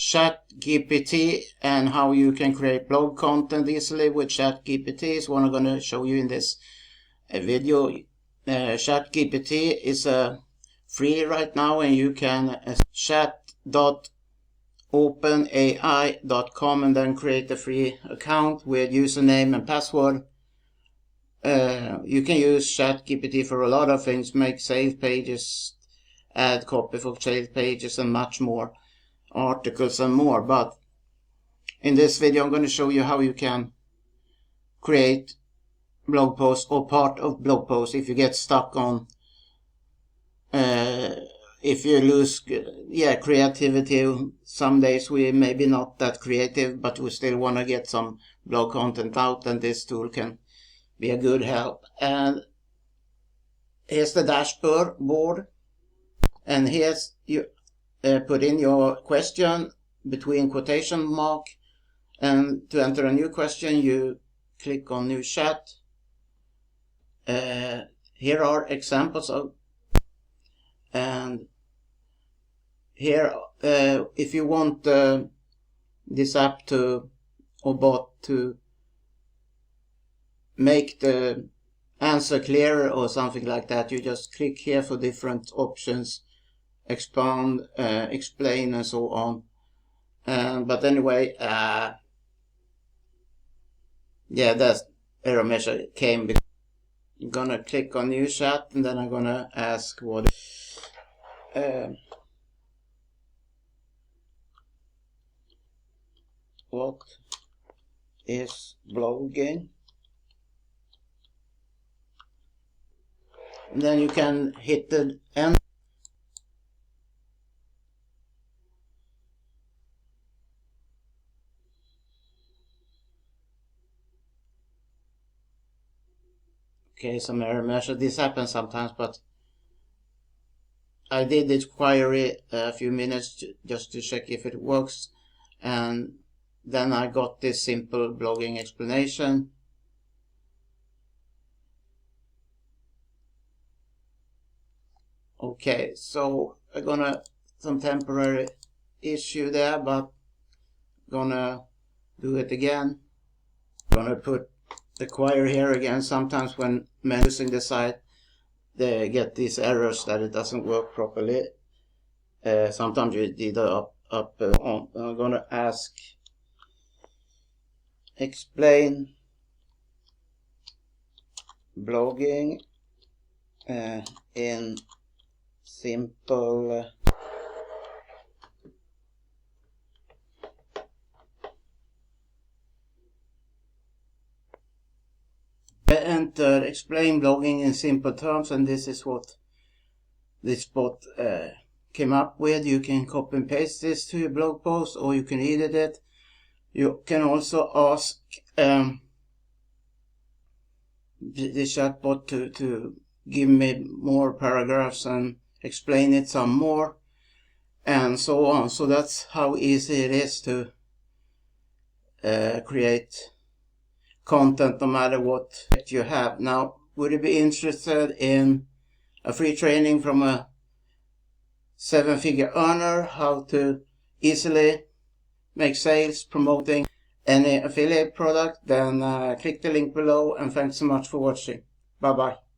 ChatGPT and how you can create blog content easily with ChatGPT is what I'm going to show you in this video. ChatGPT is free right now, and you can chat.openai.com and then create a free account with username and password. You can use ChatGPT for a lot of things, make sales pages, add copy for sales pages, and much more, articles and more. But in this video I'm going to show you how you can create blog posts or part of blog posts if you get stuck on if you lose creativity. Some days we maybe not that creative, but we still want to get some blog content out, and this tool can be a good help. And here's the dashboard, and here's you put in your question between quotation mark, and to enter a new question you click on new chat. Here are examples of, and here if you want this app to or bot to make the answer clearer or something like that, you just click here for different options, expand, explain, and so on. But anyway, that error message came because I'm gonna click on new chat, and then I'm gonna ask what is blogging, and then you can hit the end. Okay, some error message. This happens sometimes, but I did this query a few minutes just to check if it works, and then I got this simple blogging explanation. Okay, so I'm gonna some temporary issue there, but gonna do it again. Gonna put the query here again. Sometimes when using the site they get these errors that it doesn't work properly. Sometimes you did up on. I'm gonna ask explain blogging in simple enter explain blogging in simple terms, and this is what this bot came up with. You can copy and paste this to your blog post, or you can edit it. You can also ask the chatbot to give me more paragraphs and explain it some more, and so on. So that's how easy it is to create content no matter what you have. Now, would you be interested in a free training from a 7-figure earner, how to easily make sales promoting any affiliate product? Then click the link below, and thanks so much for watching. Bye bye.